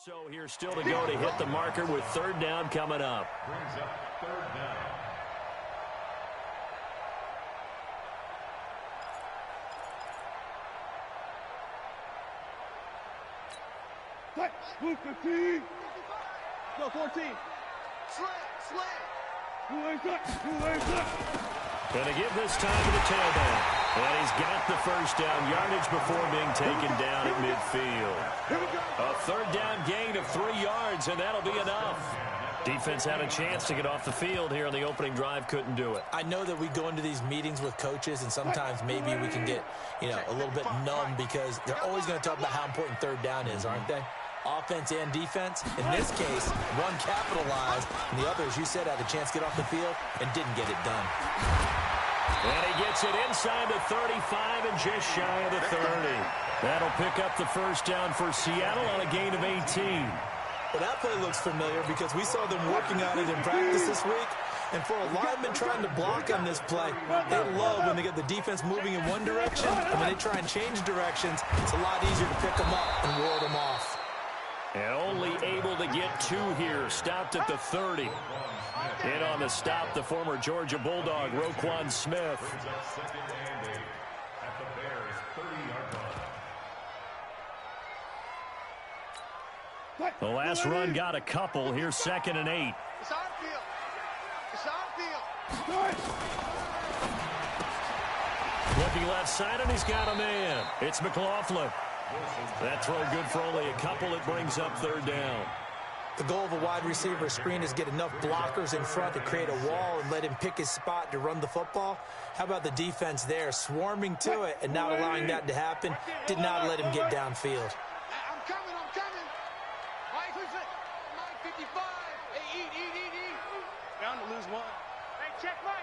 So here still to go to hit the marker with third down coming up. Brings up third down. Move 15. Go 14. Slant. Going to give this time to the tailback. And he's got the first down yardage before being taken down at midfield. A third down gain of 3 yards, and that'll be enough. Defense had a chance to get off the field here on the opening drive, couldn't do it. I know that we go into these meetings with coaches, and sometimes maybe we can get, a little bit numb because they're always going to talk about how important third down is, aren't they? Offense and defense. In this case, one capitalized, and the other, as you said, had a chance to get off the field and didn't get it done. And he gets it inside the 35 and just shy of the 30. That'll pick up the first down for Seattle on a gain of 18. Well, that play looks familiar because we saw them working on it in practice this week. And for a lineman trying to block on this play, they love when they get the defense moving in one direction, and when they try and change directions, it's a lot easier to pick them up and ward them off. And only able to get 2 here. Stopped at the 30. In on the stop, the former Georgia Bulldog, Roquan Smith. The last run got a couple. Here's 2nd and 8. It's our field. Looking left side, and he's got a man. It's McLaughlin. That throw good for only a couple. It brings up third down. The goal of a wide receiver screen is get enough blockers in front to create a wall and let him pick his spot to run the football. How about the defense there, swarming to it and not allowing that to happen? Did not let him get downfield. I'm coming. Mike, who's it? Mike 55. Hey, eat. Bound to lose 1. Hey, check Mike.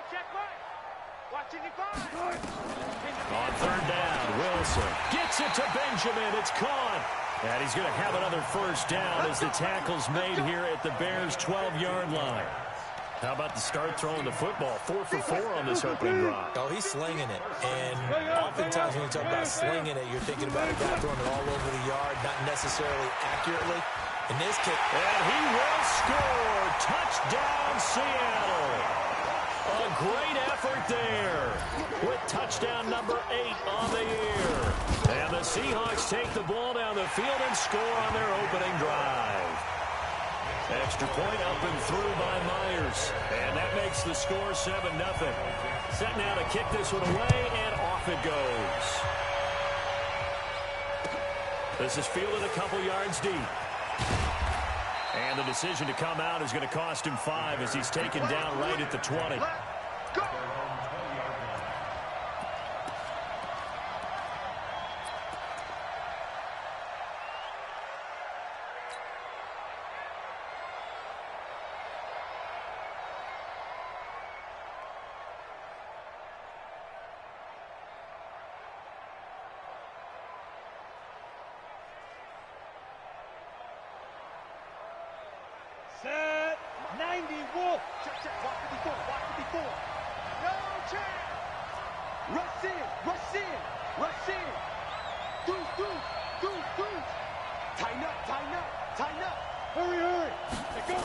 Watch 85. On third down, Wilson gets it to Benjamin. It's caught. And he's going to have another first down as the tackle's made here at the Bears' 12-yard line. How about the start throwing the football? 4 for 4 on this opening drive. Oh, he's slinging it. And oftentimes when you talk about slinging it, you're thinking about a guy throwing it all over the yard, not necessarily accurately. In this case, and he will score. Touchdown, Seattle. A great effort there with touchdown number 8 on the year. And the Seahawks take the ball down the field and score on their opening drive. Extra point up and through by Myers. And that makes the score 7-0. Set now to kick this one away, and off it goes. This is fielded a couple yards deep. And the decision to come out is going to cost him 5 as he's taken down right at the 20. Set 90 Wolf. Check. Watch 54. No chance. Rush in. Deuce. Tighten up. Hurry. Let go.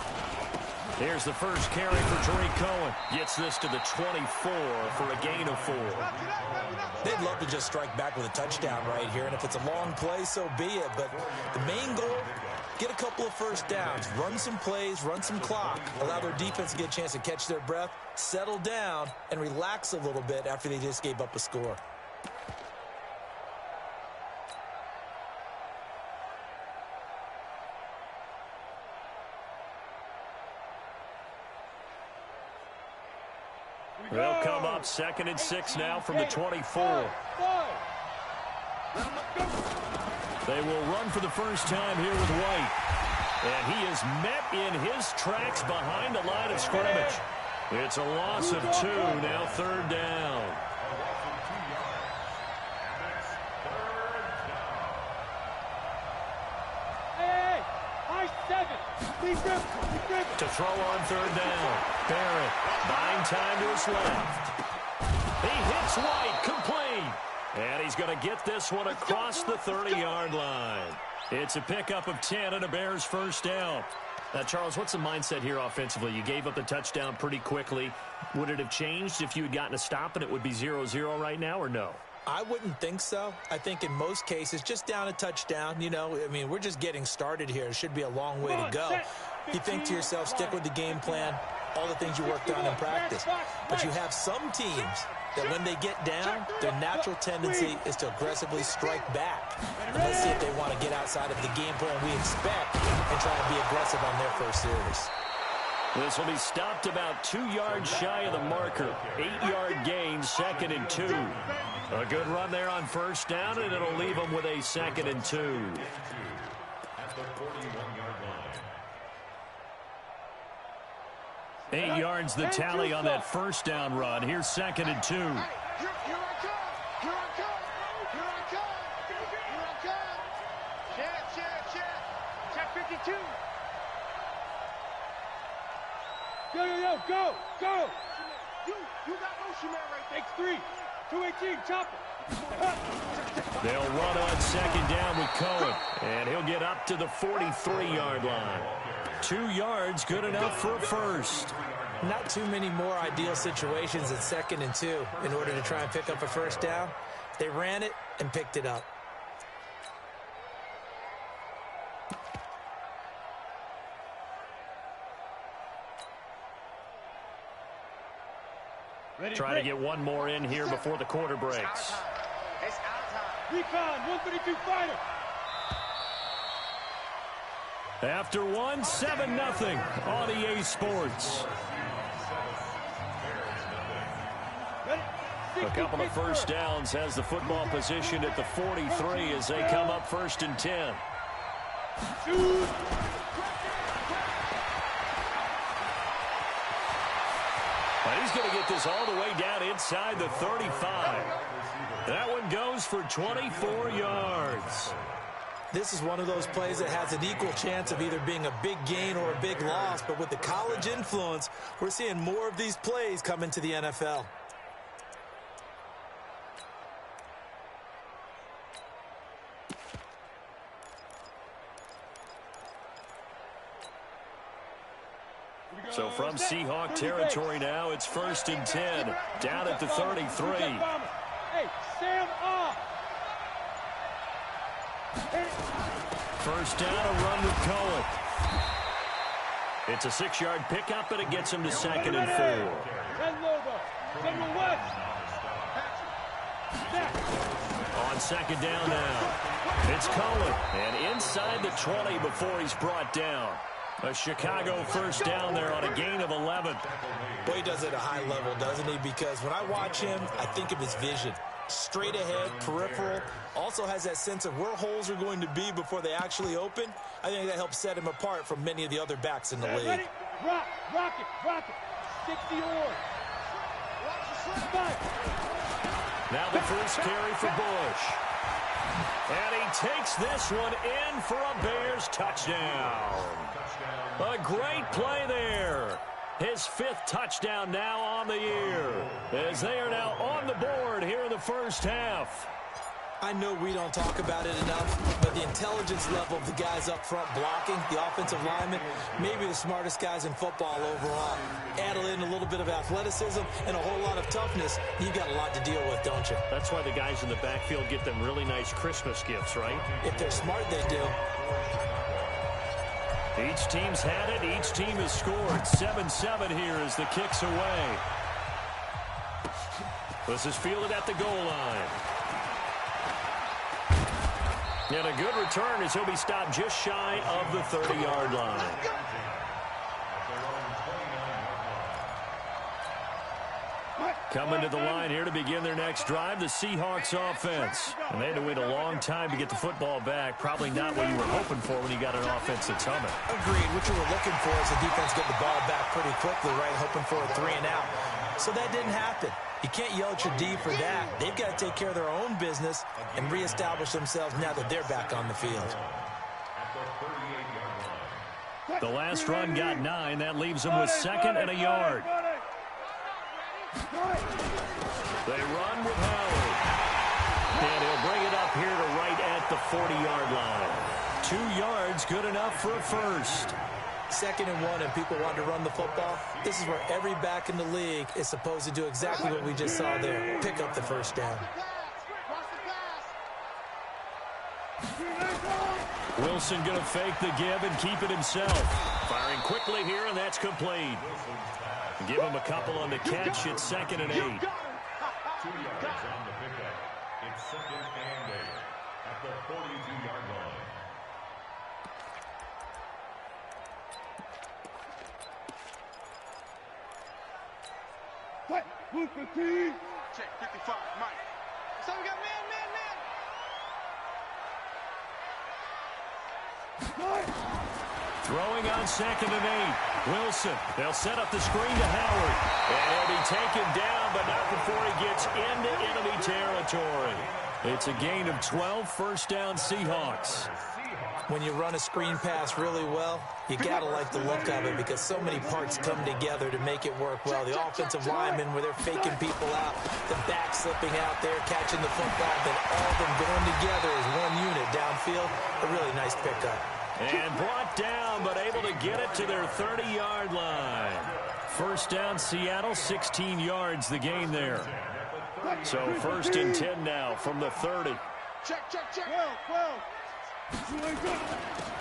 Here's the first carry for Tariq Cohen. Gets this to the 24 for a gain of 4. they'd love to just strike back with a touchdown right here. And if it's a long play, so be it. But the main goal, get a couple of first downs, run some plays, run some clock, allow their defense to get a chance to catch their breath, settle down, and relax a little bit after they just gave up a score. They'll come up 2nd and 6 now from the 24. They will run for the first time here with White. And he is met in his tracks behind the line of scrimmage. It's a loss of 2, now 3rd down. To throw on 3rd down. Barrett buying time to his left. He hits White, complete. And he's going to get this one across the 30-yard line. It's a pickup of 10 and a Bears first down. Now, Charles, what's the mindset here offensively? You gave up the touchdown pretty quickly. Would it have changed if you had gotten a stop and it would be 0-0 right now, or no? I wouldn't think so. I think in most cases, just down a touchdown, you know, I mean, we're just getting started here. It should be a long way to go. You think to yourself, stick with the game plan, all the things you worked on in practice. But you have some teams that when they get down, their natural tendency is to aggressively strike back. And let's see if they want to get outside of the game plan we expect and try to be aggressive on their first series. This will be stopped about 2 yards shy of the marker. 8-yard gain, 2nd and 2. A good run there on first down, and it'll leave them with a 2nd and 2. At the 41-yard line. 8 yards the tally on that first down run. Here's 2nd and 2. Here I come. Here I come. Here I come. Here I come. Check 52. Go. You got motion man right there. X3. 218, chopper. They'll run on 2nd down with Cohen, and he'll get up to the 43-yard line. 2 yards, good enough for a first. Not too many more ideal situations at 2nd and 2 in order to try and pick up a first down. They ran it and picked it up. Try to get one more in here before the quarter breaks. It's our time. Recon, 132 fighter. After one, 7-0 on EA Sports. A couple of first downs has the football positioned at the 43 as they come up 1st and 10. Shoot. He's going to get this all the way down inside the 35. That one goes for 24 yards. This is one of those plays that has an equal chance of either being a big gain or a big loss, but with the college influence, we're seeing more of these plays come into the NFL. So from Seahawk territory now, it's 1st and 10, down at the 33. Hey, Sam off. First down, a run with Cohen. It's a 6-yard pickup, and it gets him to 2nd and 4. On 2nd down now, it's Cohen, and inside the 20 before he's brought down. A Chicago first down there on a gain of 11. Boy, he does it at a high level, doesn't he? Because when I watch him, I think of his vision. Straight ahead, peripheral. Also has that sense of where holes are going to be before they actually open. I think that helps set him apart from many of the other backs in the league. Ready? Rock it. 60 on. Now the first carry for Bush. And he takes this one in for a Bears touchdown. A great play there. His 5th touchdown now on the year, as they are now on the board here in the first half. I know we don't talk about it enough, but the intelligence level of the guys up front blocking, the offensive linemen, maybe the smartest guys in football overall. Add in a little bit of athleticism and a whole lot of toughness, you've got a lot to deal with, don't you? That's why the guys in the backfield get them really nice Christmas gifts, right? If they're smart, they do. Each team's had it. Each team has scored. 7-7 here as the kick's away. This is fielded at the goal line. And a good return as he'll be stopped just shy of the 30-yard line. Coming to the line here to begin their next drive, the Seahawks offense. And they had to wait a long time to get the football back. Probably not what you were hoping for when you got an offense that's humming. Agreed. What you were looking for is the defense get the ball back pretty quickly, right? Hoping for a 3 and out. So that didn't happen. You can't yell at your D for that. They've got to take care of their own business and reestablish themselves now that they're back on the field. The last run got 9. That leaves them with 2nd and a yard. They run with Howard. And he'll bring it up here to right at the 40-yard line. 2 yards, good enough for a first. 2nd and 1, and people want to run the football. This is where every back in the league is supposed to do exactly what we just saw there. Pick up the first down. Wilson going to fake the give and keep it himself. Firing quickly here, and that's complete. Give him a couple on the catch. It's 2nd and 8. 2 yards on the pickup. It's 2nd and 8 at the 42-yard line. What? Move for team. Check 55, Mike. So we got man. Throwing on 2nd and 8. Wilson. They'll set up the screen to Howard. And he'll be taken down, but not before he gets into enemy territory. It's a gain of 12, first down Seahawks. When you run a screen pass really well, you got to like the look of it because so many parts come together to make it work well. The offensive linemen, where they're faking people out, the back slipping out there, catching the football, then all of them going together as one unit downfield. A really nice pickup. And brought down, but able to get it to their 30-yard line. First down, Seattle, 16 yards the gain there. So 1st and 10 now from the 30. Check. 12.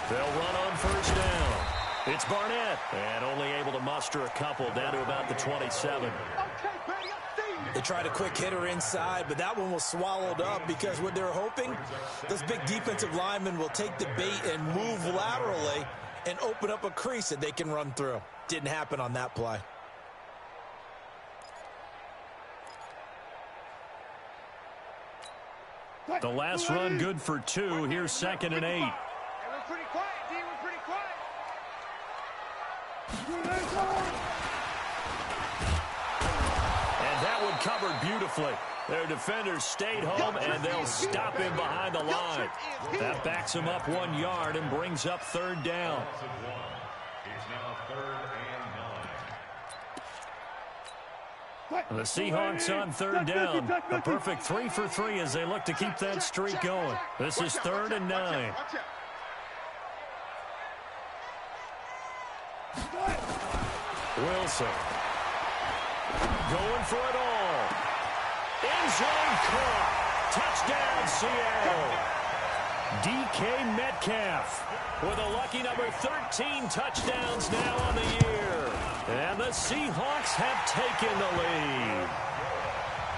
They'll run on first down. It's Barnett, and only able to muster a couple down to about the 27. Okay, buddy, I see you. They tried a quick hitter inside, but that one was swallowed up because what they're hoping, those big defensive linemen will take the bait and move laterally and open up a crease that they can run through. Didn't happen on that play. The last run good for 2. Here's 2nd and 8. Hey, we're pretty quiet, D. We're pretty quiet. And that one covered beautifully. Their defenders stayed home, and they'll stop him behind the line. That backs him up 1 yard and brings up 3rd down. It's now 3rd and 9. The Seahawks on 3rd down. A perfect 3 for 3 as they look to keep that streak going. This is 3rd and 9. Wilson going for it all. End zone caught. Touchdown, Seattle. DK Metcalf with a lucky number 13 touchdowns now on the year. And the Seahawks have taken the lead.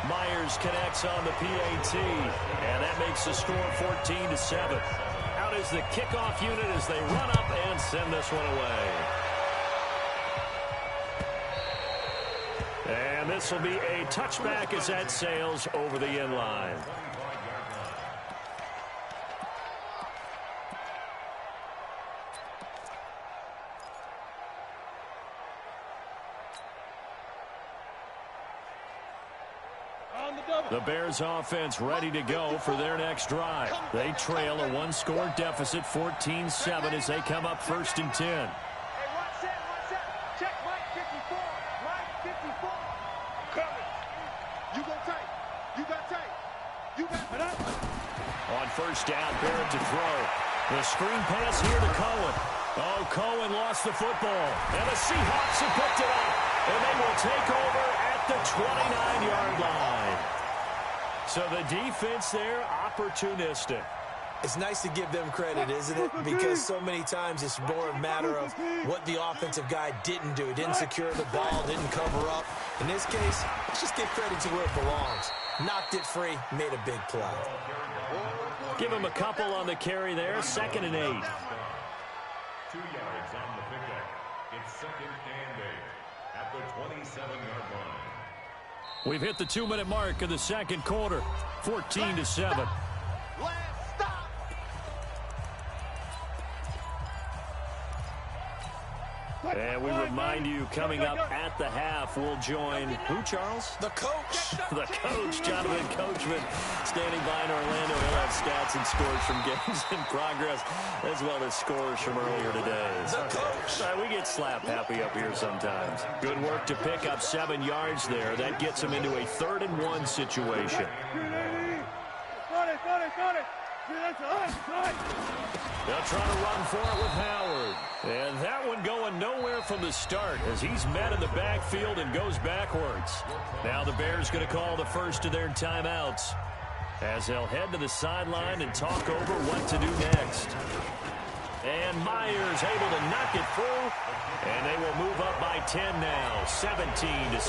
Myers connects on the PAT, and that makes the score 14-7. Out is the kickoff unit as they run up and send this one away. And this will be a touchback as that sails over the end line. The Bears offense ready to go for their next drive. They trail a 1-score deficit, 14-7, as they come up 1st and 10. Hey, watch that. Check Mike 54. Mike 54. Coming. You go tight. You got tight. You got it. On first down, Barrett to throw. The screen pass here to Cohen. Oh, Cohen lost the football. And the Seahawks have picked it up. And they will take over at the 29-yard line. So the defense there, opportunistic. It's nice to give them credit, isn't it? Because so many times it's more a matter of what the offensive guy didn't do. Didn't secure the ball, didn't cover up. In this case, let's just give credit to where it belongs. Knocked it free, made a big play. Give him a couple on the carry there, 2nd and 8. 2 yards on the pickup. It's 2nd and 8 at the 27-yard line. We've hit the 2-minute mark of the second quarter, 14-7. Last stop. And we remind you, coming up at the half, we'll join who, Charles? The coach. The coach, Jonathan Coachman, standing by in Orlando. He'll have stats and scores from games in progress, as well as scores from earlier today. The coach. We get slap happy up here sometimes. Good work to pick up 7 yards there. That gets them into a 3rd and 1 situation. Got it. They'll try to run for it with Howard. And that one going nowhere from the start as he's met in the backfield and goes backwards. Now the Bears going to call the first of their timeouts as they'll head to the sideline and talk over what to do next. And Myers able to knock it through, and they will move up by 10 now, 17-7.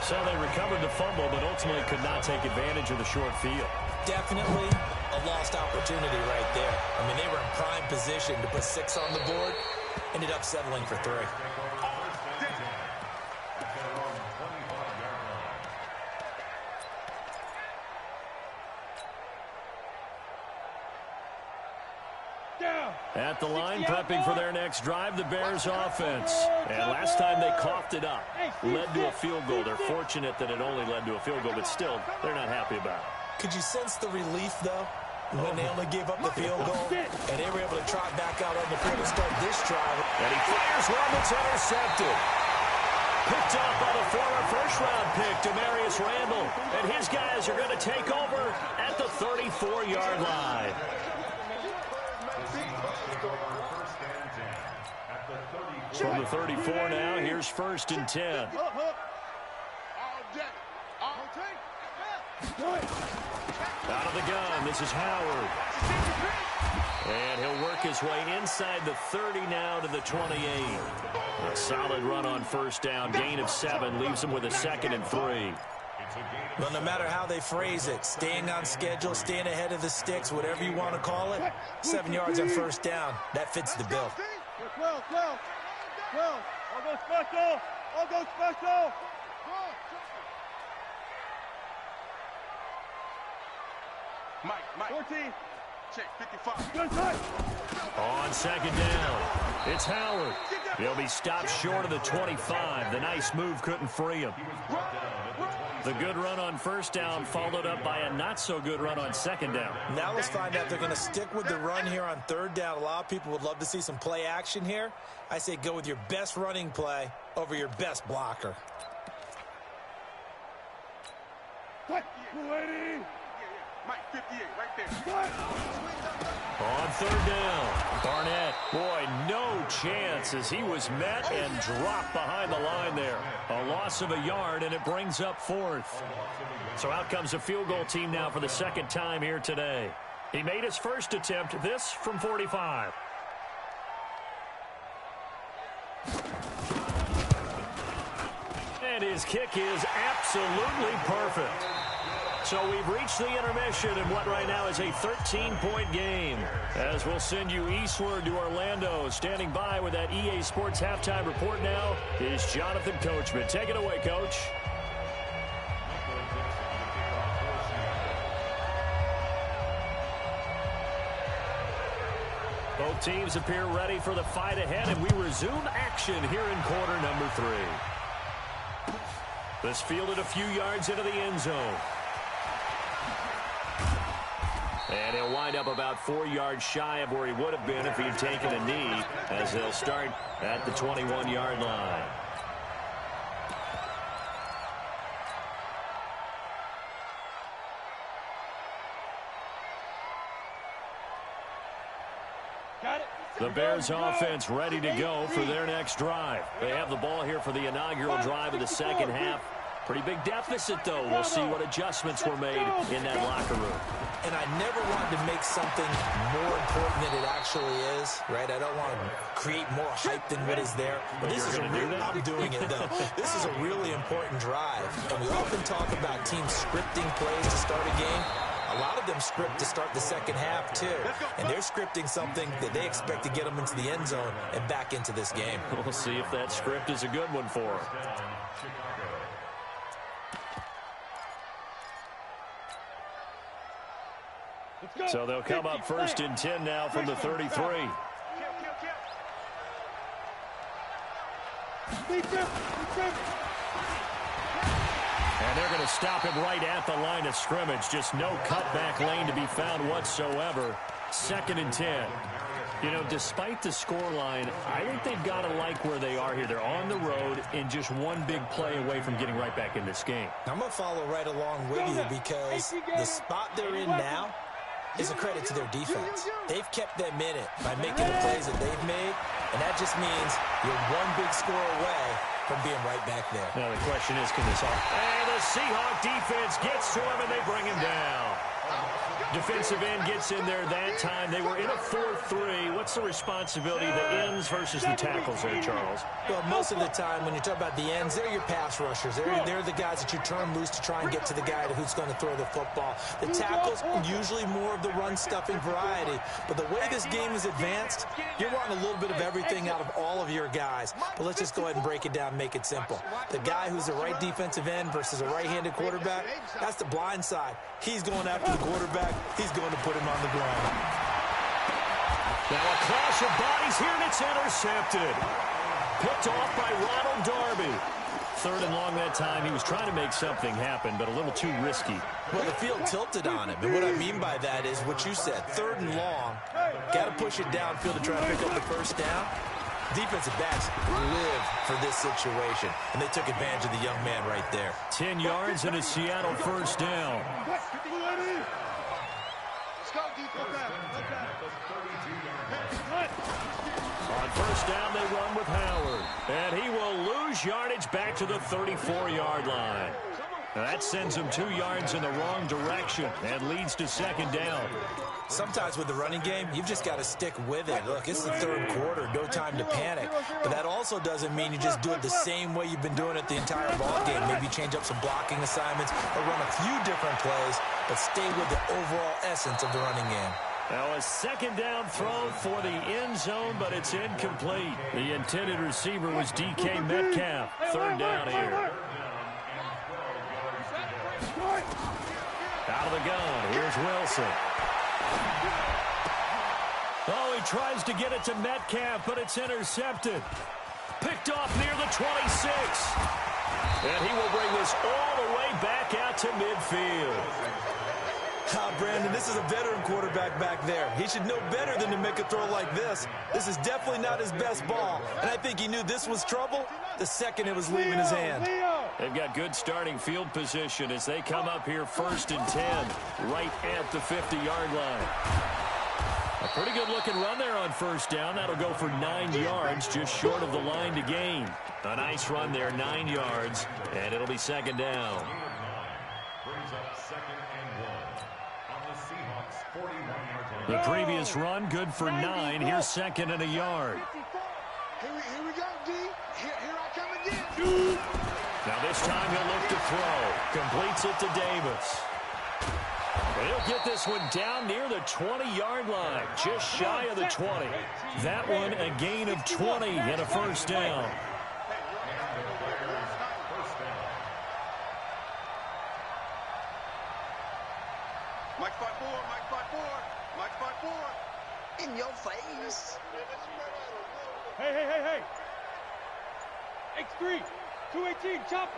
So they recovered the fumble, but ultimately could not take advantage of the short field. Definitely a lost opportunity right there. I mean, they were in prime position to put 6 on the board, ended up settling for 3. At the line, prepping for their next drive, the Bears offense. And last time they coughed it up, led to a field goal. They're fortunate that it only led to a field goal, but still, they're not happy about it. Could you sense the relief, though, when they only gave up the field goal, and they were able to trot back out on the field to start this drive? And he fires one that's intercepted. Picked up by the former first-round pick, Demarius Randall. And his guys are going to take over at the 34-yard line. From the 34 now, here's 1st and 10. Out of the gun, this is Howard. And he'll work his way inside the 30 now to the 28. A solid run on 1st down, gain of 7, leaves him with a 2nd and 3. Well, no matter how they phrase it, staying on schedule, staying ahead of the sticks, whatever you want to call it, 7 yards on 1st down, that fits the bill. 12. I'll go special. Mike. 14. Check 55. Good side. On 2nd down, it's Howard. He'll be stopped short of the 25. The nice move couldn't free him. The good run on 1st down followed up by a not-so-good run on 2nd down. Now let's find out if they're going to stick with the run here on 3rd down. A lot of people would love to see some play action here. I say go with your best running play over your best blocker. Mike 58, right there. On 3rd down, Barnett. Boy, no chance as he was met and dropped behind the line there. A loss of a yard, and it brings up 4th. So out comes the field goal team now for the 2nd time here today. He made his first attempt, this from 45. And his kick is absolutely perfect. So we've reached the intermission in what right now is a 13-point game. As we'll send you eastward to Orlando. Standing by with that EA Sports halftime report now is Jonathan Coachman. Take it away, Coach. Both teams appear ready for the fight ahead, and we resume action here in quarter number 3. This fielded a few yards into the end zone. And he'll wind up about 4 yards shy of where he would have been if he had taken a knee, as they'll start at the 21-yard line. The Bears offense ready to go for their next drive. They have the ball here for the inaugural drive of the 2nd half. Pretty big deficit, though. We'll see what adjustments were made in that locker room. And I never want to make something more important than it actually is, right? I don't want to create more hype than what is there. But this is I'm doing it, though. This is a really important drive. And we often talk about teams scripting plays to start a game. A lot of them script to start the 2nd half, too. And they're scripting something that they expect to get them into the end zone and back into this game. We'll see if that script is a good one for them. So they'll come up 1st and 10 now from the 33. And they're going to stop him right at the line of scrimmage. Just no cutback lane to be found whatsoever. 2nd and 10. You know, despite the scoreline, I think they've got to like where they are here. They're on the road and just one big play away from getting right back in this game. I'm going to follow right along with you because the spot they're in now, is a credit to their defense. They've kept them in it by making the plays that they've made, and that just means you're one big score away from being right back there. Now the question is, can this all... And the Seahawk defense gets to him, and they bring him down. Defensive end gets in there that time. They were in a 4-3. What's the responsibility of the ends versus the tackles there, Charles? Well, most of the time when you talk about the ends, they're your pass rushers. They're the guys that you turn loose to try and get to the guy who's going to throw the football. The tackles, usually more of the run-stuffing variety. But the way this game is advanced, you're wanting a little bit of everything out of all of your guys. But let's just go ahead and break it down and make it simple. The guy who's the right defensive end versus a right-handed quarterback, that's the blind side. He's going after the quarterback. He's going to put him on the ground. Now a clash of bodies here, and it's intercepted. Picked off by Ronald Darby. 3rd and long that time. He was trying to make something happen, but a little too risky. Well, the field tilted on him, and what I mean by that is what you said. 3rd and long. Got to push it downfield to try to pick up the first down. Defensive backs live for this situation, and they took advantage of the young man right there. 10 yards and a Seattle first down. On first down, they run with Howard. And he will lose yardage back to the 34-yard line. Now that sends him 2 yards in the wrong direction and leads to 2nd down. Sometimes with the running game, you've just got to stick with it. Look, it's the 3rd quarter, no time to panic. But that also doesn't mean you just do it the same way you've been doing it the entire ball game. Maybe change up some blocking assignments or run a few different plays, but stay with the overall essence of the running game. Now a 2nd down throw for the end zone, but it's incomplete. The intended receiver was DK Metcalf. 3rd down here. Out of the gun, here's Wilson. Oh, he tries to get it to Metcalf, but it's intercepted. Picked off near the 26. And he will bring this all the way back out to midfield. Brandon, this is a veteran quarterback back there. He should know better than to make a throw like this. This is definitely not his best ball, and I think he knew this was trouble the second it was leaving his hand. They've got good starting field position as they come up here 1st and 10, right at the 50-yard line. A pretty good-looking run there on first down. That'll go for 9 yards, just short of the line to gain. A nice run there, 9 yards, and it'll be 2nd down. Brings up 2nd and 1 on the Seahawks 41-yard line. The previous run, good for 9. Here's 2nd and a yard. Here we go, D. Here I come again. Now this time he'll look to throw. Completes it to Davis. He'll get this one down near the 20-yard line, just shy of the 20. That one a gain of 20 and a first down. Mike 5-4, Mike 5-4, Mike 5-4. In your face. Hey. X3, 218, chop.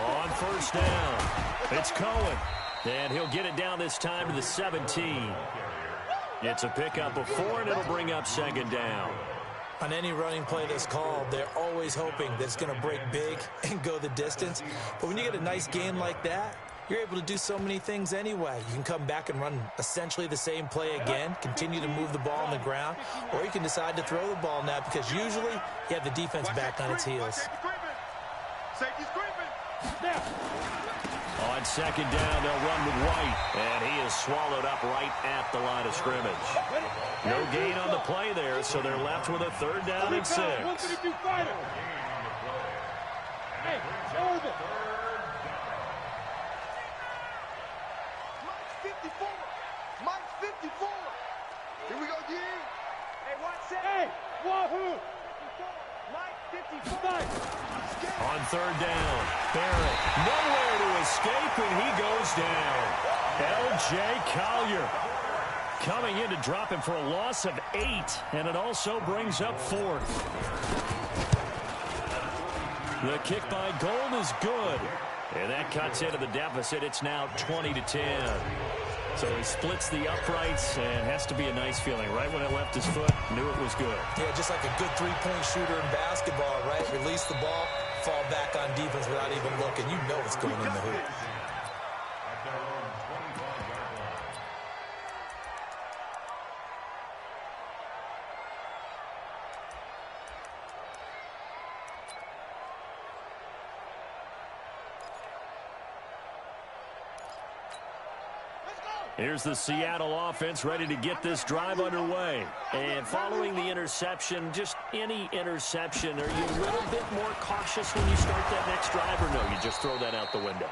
On first down, it's Cohen. And he'll get it down this time to the 17. It's a pickup of 4, and it'll bring up 2nd down. On any running play that's called, they're always hoping that it's going to break big and go the distance. But when you get a nice game like that, you're able to do so many things anyway. You can come back and run essentially the same play again, continue to move the ball on the ground, or you can decide to throw the ball now because usually you have the defense back on its heels. Safety's creeping. On 2nd down, they'll run with White, and he is swallowed up right at the line of scrimmage. No gain on the play there, so they're left with a 3rd down and 6. 152 fighter. Hey, Orbit. Mike's 54. Here we go, D. Hey, what's that? Hey, Wahoo. Mike 54. On 3rd down, Barrett nowhere to escape, and he goes down. L.J. Collier coming in to drop him for a loss of 8, and it also brings up 4th. The kick by Gold is good, and that cuts into the deficit. It's now 20-10. So he splits the uprights, and has to be a nice feeling. Right when it left his foot, knew it was good. Yeah, just like a good three-point shooter in basketball, right? Release the ball, fall back on defense without even looking. You know it's going in the hoop. Here's the Seattle offense ready to get this drive underway. And following the interception, just any interception, are you a little bit more cautious when you start that next drive, or no, you just throw that out the window?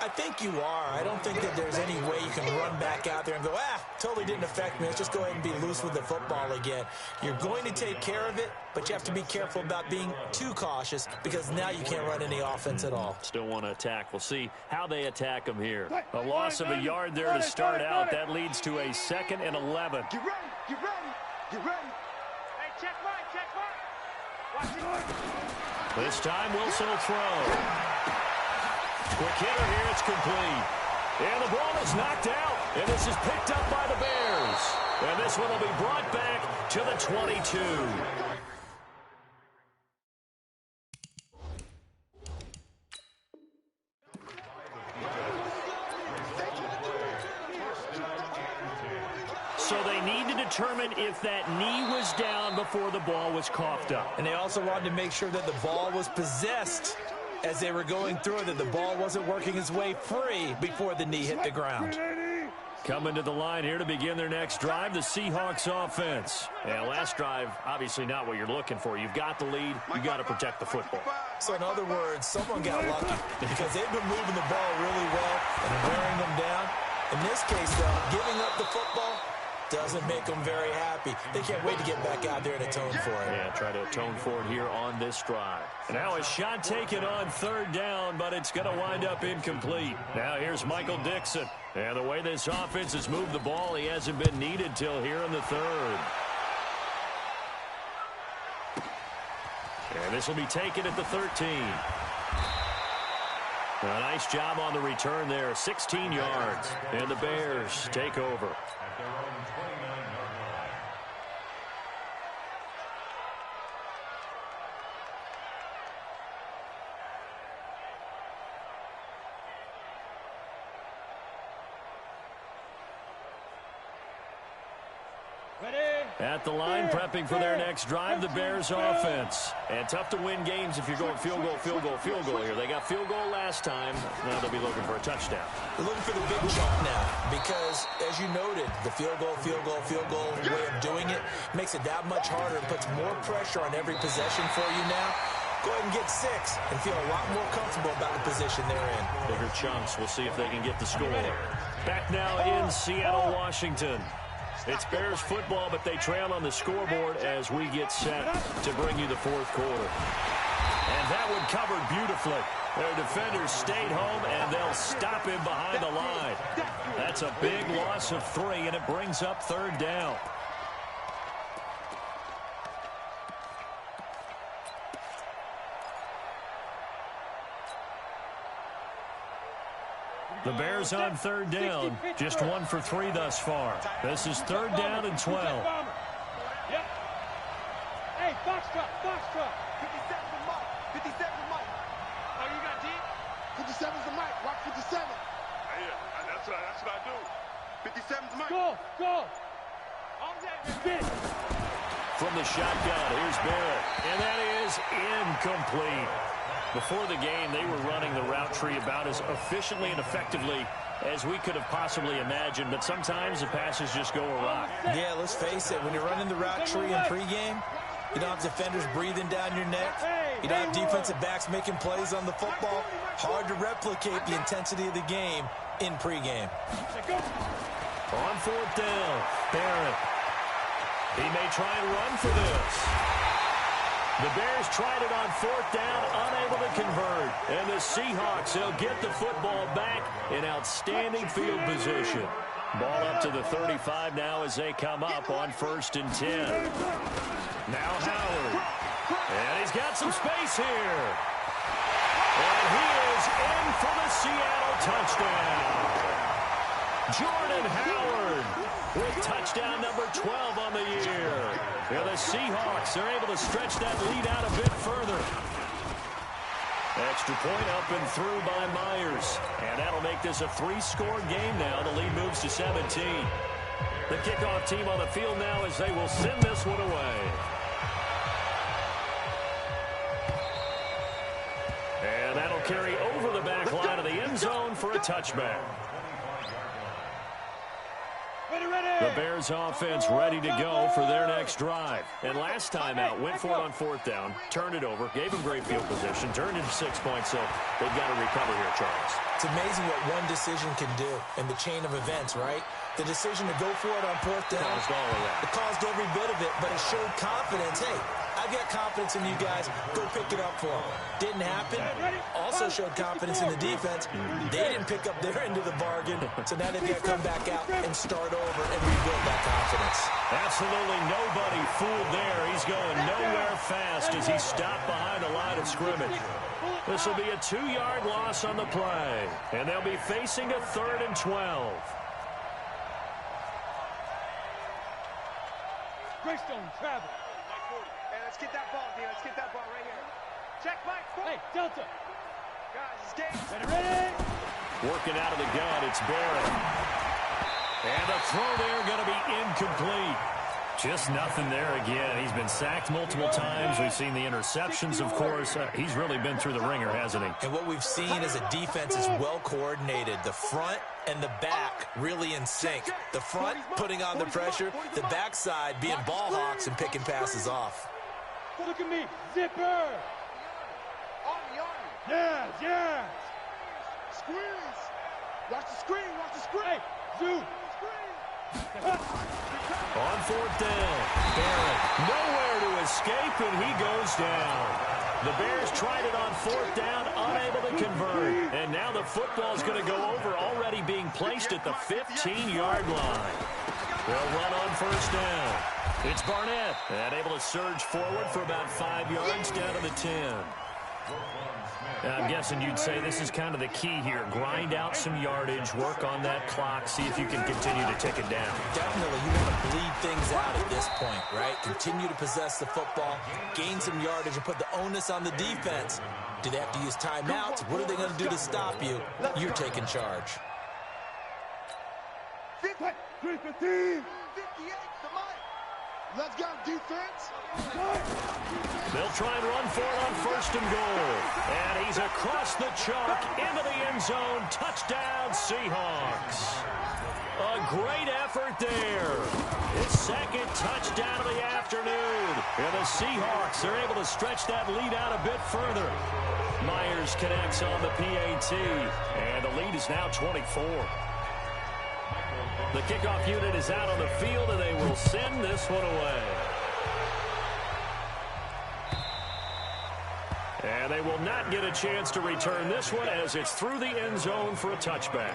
I think you are. I don't think that there's any way you can run back out there and go, totally didn't affect me. Let's just go ahead and be loose with the football again. You're going to take care of it, but you have to be careful about being too cautious because now you can't run any offense at all. Still want to attack. We'll see how they attack them here. A loss of a yard there to start out. That leads to a 2nd and 11. Get ready, get ready, get ready. Hey, check mine. Watch it. This time Wilson will throw. Quick hitter here, it's complete. And the ball is knocked out, and this is picked up by the Bears. And this one will be brought back to the 22. So they need to determine if that knee was down before the ball was coughed up. And they also wanted to make sure that the ball was possessed as they were going through it, that the ball wasn't working its way free before the knee hit the ground. Coming to the line here to begin their next drive, the Seahawks offense. And last drive, obviously not what you're looking for. You've got the lead. You've got to protect the football. So in other words, someone got lucky because they've been moving the ball really well and wearing them down. In this case, though, giving up the football doesn't make them very happy. They can't wait to get back out there and atone for it. Yeah, try to atone for it here on this drive. And now a shot taken on 3rd down, but it's going to wind up incomplete. Now here's Michael Dixon. And the way this offense has moved the ball, he hasn't been needed till here in the 3rd. And this will be taken at the 13. A nice job on the return there, 16 yards. And the Bears take over. At their own 29-yard line. At the line, prepping for their next drive, the Bears offense. And tough to win games if you're going field goal, field goal, field goal here. They got field goal last time. Now they'll be looking for a touchdown. They're looking for the big chunk now because, as you noted, the field goal way of doing it makes it that much harder and puts more pressure on every possession for you now. Go ahead and get 6 and feel a lot more comfortable about the position they're in. Bigger chunks. We'll see if they can get the score. Back now in Seattle, Washington. It's Bears football, but they trail on the scoreboard as we get set to bring you the 4th quarter. And that one covered beautifully. Their defenders stayed home, and they'll stop him behind the line. That's a big loss of 3, and it brings up 3rd down. The Bears on 3rd down, just 1 for 3 thus far. This is 3rd down and 12. Yep. Hey, box truck, box truck. 57's the mic. 57's the mic. Oh, you got D? 57's the mic. Watch 57. Yeah, that's what I do. 57's the mic. Go. On that. Spin. From the shotgun, here's Barrett. And that is incomplete. Before the game, they were running the route tree about as efficiently and effectively as we could have possibly imagined, but sometimes the passes just go awry. Yeah, let's face it, when you're running the route tree in pregame, you don't have defenders breathing down your neck. You don't have defensive backs making plays on the football. Hard to replicate the intensity of the game in pregame. On 4th down, Barrett. He may try and run for this. The Bears tried it on 4th down, unable to convert. And the Seahawks, they'll get the football back in outstanding field position. Ball up to the 35 now as they come up on 1st and 10. Now Howard. And he's got some space here. And he is in for the Seattle touchdown. Jordan Howard with touchdown number 12 on the year. And the Seahawks are able to stretch that lead out a bit further. Extra point up and through by Myers. And that'll make this a 3-score game now. The lead moves to 17. The kickoff team on the field now as they will send this one away. And that'll carry over the back line of the end zone for a touchback. The Bears offense ready to go for their next drive. And last time out, went for it on 4th down, turned it over, gave them great field position, turned into 6 points, so they've got to recover here, Charles. It's amazing what one decision can do in the chain of events, right? The decision to go for it on 4th down, Caused all of that. it caused every bit of it, but it showed confidence. Hey, I've got confidence in you guys. Go pick it up for them. Didn't happen. Also showed confidence in the defense. They didn't pick up their end of the bargain, so now they've got to come back out and start over and rebuild that confidence. Absolutely nobody fooled there. He's going nowhere fast as he stopped behind the line of scrimmage. This will be a 2-yard loss on the play, and they'll be facing a 3rd and 12. Greystone, travel. Hey, let's get that ball, dude. Let's get that ball right here. Check, Mike. Hey, Delta. Guys, it's game. Ready? Working out of the gun, it's Barrett. And the throw there going to be incomplete. Just nothing there again. He's been sacked multiple times. We've seen the interceptions, of course. He's really been through the ringer, hasn't he? And what we've seen is a defense is well coordinated. The front and the back really in sync. The front putting on the pressure, the backside being ball hawks and picking passes off. Look at me. Zipper. On me. Yes, yes. Squeeze. Watch the screen. Watch the screen. Hey, zoom. On 4th down, Barrett nowhere to escape, and he goes down. The Bears tried it on 4th down, unable to convert. And now the football's going to go over, already being placed at the 15-yard line. They'll run on 1st down. It's Barnett, and able to surge forward for about 5 yards down to the 10. I'm guessing you'd say this is kind of the key here. Grind out some yardage, work on that clock, see if you can continue to tick it down. Definitely, you want to bleed things out at this point, right? Continue to possess the football, gain some yardage, and put the onus on the defense. Do they have to use timeouts? What are they going to do to stop you? You're taking charge. 315. 58 to Mike. Let's go, defense. They'll try and run for it on 1st and goal. And he's across the chalk into the end zone. Touchdown, Seahawks. A great effort there. His 2nd touchdown of the afternoon. And the Seahawks are able to stretch that lead out a bit further. Myers connects on the PAT. And the lead is now 24. The kickoff unit is out on the field, and they will send this one away. And they will not get a chance to return this one as it's through the end zone for a touchback.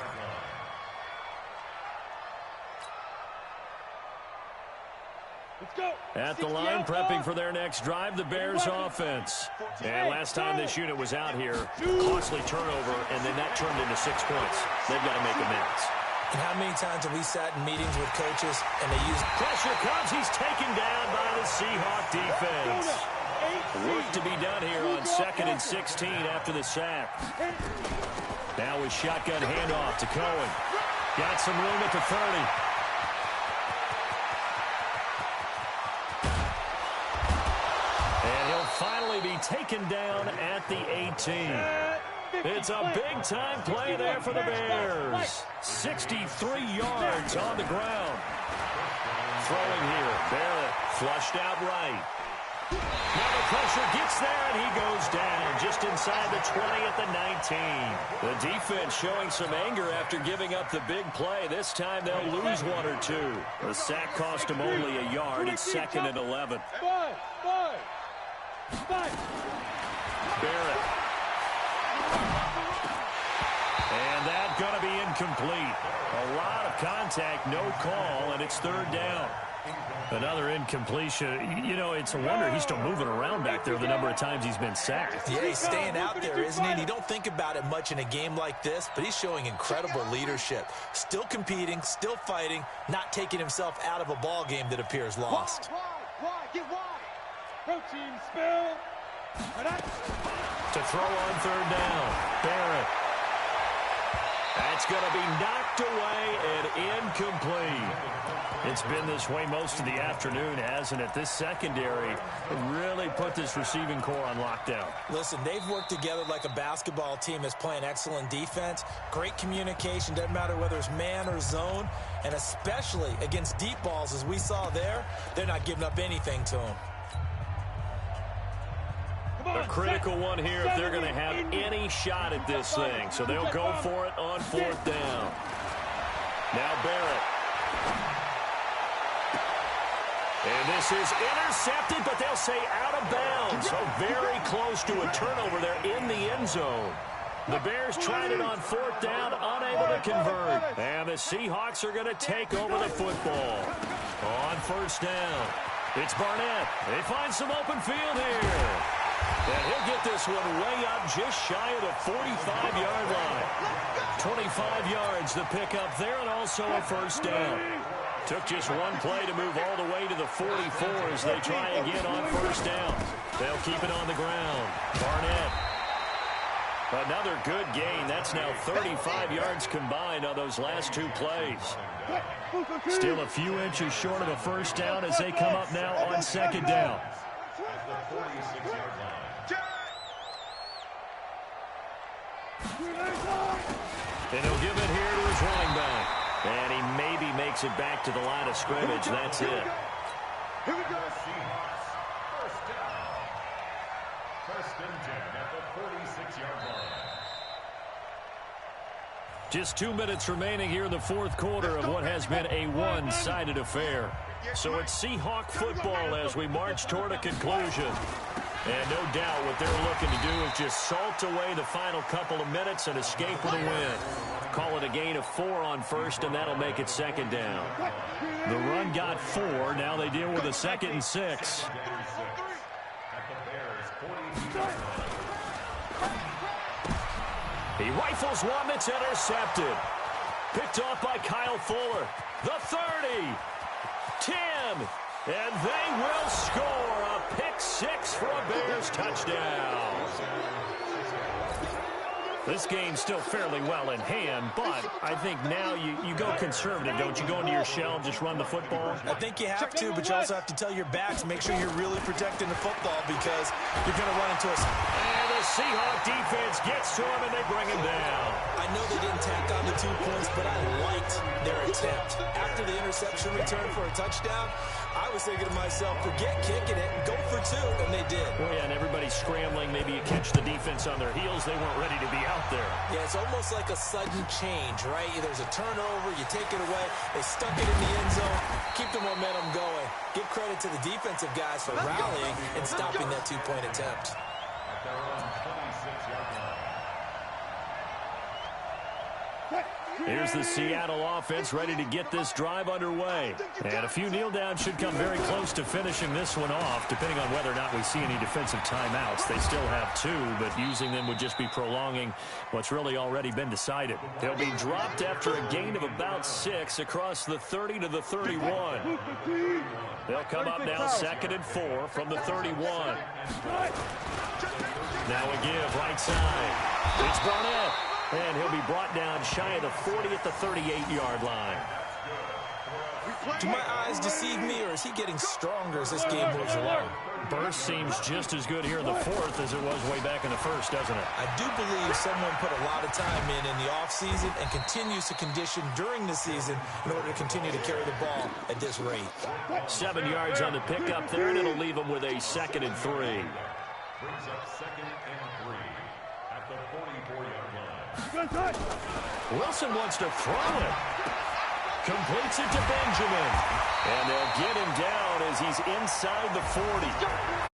Let's go. At the line, prepping for their next drive, the Bears offense. And last time this unit was out here, costly turnover, and then that turned into 6 points. They've got to make amends. And how many times have we sat in meetings with coaches and they use Pressure comes. He's taken down by the Seahawk defense. Work to be done here on 2nd and 16 after the sack. Now with shotgun handoff to Cohen. Got some room at the 30. And he'll finally be taken down at the 18. It's a big-time play there for the Bears. 63 yards on the ground. Throwing here. Barrett flushed out right. Now the pressure gets there, and he goes down just inside the 20 at the 19. The defense showing some anger after giving up the big play. This time they'll lose 1 or 2. The sack cost him only a yard. It's 2nd and 11. Barrett. And that's going to be incomplete. A lot of contact, no call, and it's 3rd down. Another incompletion. You know, it's a wonder he's still moving around back there the number of times he's been sacked. Yeah, he's staying out there, isn't he? And you don't think about it much in a game like this, but he's showing incredible leadership. Still competing, still fighting, not taking himself out of a ball game that appears lost. Wide, get wide. Protein spill. To throw on 3rd down. Barrett. That's going to be knocked away and incomplete. It's been this way most of the afternoon, hasn't it? This secondary really put this receiving core on lockdown. Listen, they've worked together like a basketball team that's playing excellent defense. Great communication, doesn't matter whether it's man or zone. And especially against deep balls, as we saw there, they're not giving up anything to them. A critical one here if they're going to have any shot at this thing. So they'll go for it on fourth down. Now Barrett. And this is intercepted, but they'll say out of bounds. So very close to a turnover there in the end zone. The Bears tried it on fourth down, unable to convert. And the Seahawks are going to take over the football. On first down, it's Barnett. They find some open field here. And he'll get this one way up just shy of the 45-yard line. 25 yards the pickup there, and also a first down. Took just one play to move all the way to the 44 as they try again on first down. They'll keep it on the ground. Barnett. Another good gain. That's now 35 yards combined on those last two plays. Still a few inches short of a first down as they come up now on second down. And he'll give it here to his running back. And he maybe makes it back to the line of scrimmage. That's it. Here we go. Seahawks. First down. First and 10 at the 46-yard line. Just 2 minutes remaining here in the fourth quarter of what has been a one-sided affair. So it's Seahawk football as we march toward a conclusion. And no doubt what they're looking to do is just salt away the final couple of minutes and escape with a win. Call it a gain of 4 on first, and that'll make it second down. The run got 4. Now they deal with a 2nd and 6. He rifles one that's intercepted. Picked off by Kyle Fuller. The 30. 10. And they will score a pick 6 for a Bears touchdown. This game's still fairly well in hand, but I think now you go conservative, don't you? Go into your shell and just run the football? I think you have to, but you also have to tell your backs, make sure you're really protecting the football because you're going to run into us. And the Seahawk defense gets to him, and they bring him down. I know they didn't tack on the 2 points, but I liked their attempt. After the interception return for a touchdown, I was thinking to myself, forget kicking it and go for 2, and they did. Well, yeah, and everybody's scrambling. Maybe you catch the defense on their heels. They weren't ready to be out there. Yeah, it's almost like a sudden change, right? There's a turnover, you take it away, they stuck it in the end zone, keep the momentum going. Give credit to the defensive guys for rallying and stopping that 2-point attempt. At their own 26-yard line. Here's the Seattle offense ready to get this drive underway. And a few kneel downs should come very close to finishing this one off, depending on whether or not we see any defensive timeouts. They still have 2, but using them would just be prolonging what's really already been decided. They'll be dropped after a gain of about 6 across the 30 to the 31. They'll come up now 2nd and 4 from the 31. Now a give right side. It's Barnett. And he'll be brought down shy of the 40 at the 38-yard line. Do my eyes deceive me, or is he getting stronger as this game moves along? Burst seems just as good here in the fourth as it was way back in the first, doesn't it? I do believe someone put a lot of time in the offseason and continues to condition during the season in order to continue to carry the ball at this rate. 7 yards on the pickup there, and it'll leave them with a 2nd and 3. Brings up 2nd and 3 at the 44-yard line. Wilson wants to throw it. Completes it to Benjamin. And they'll get him down as he's inside the 40.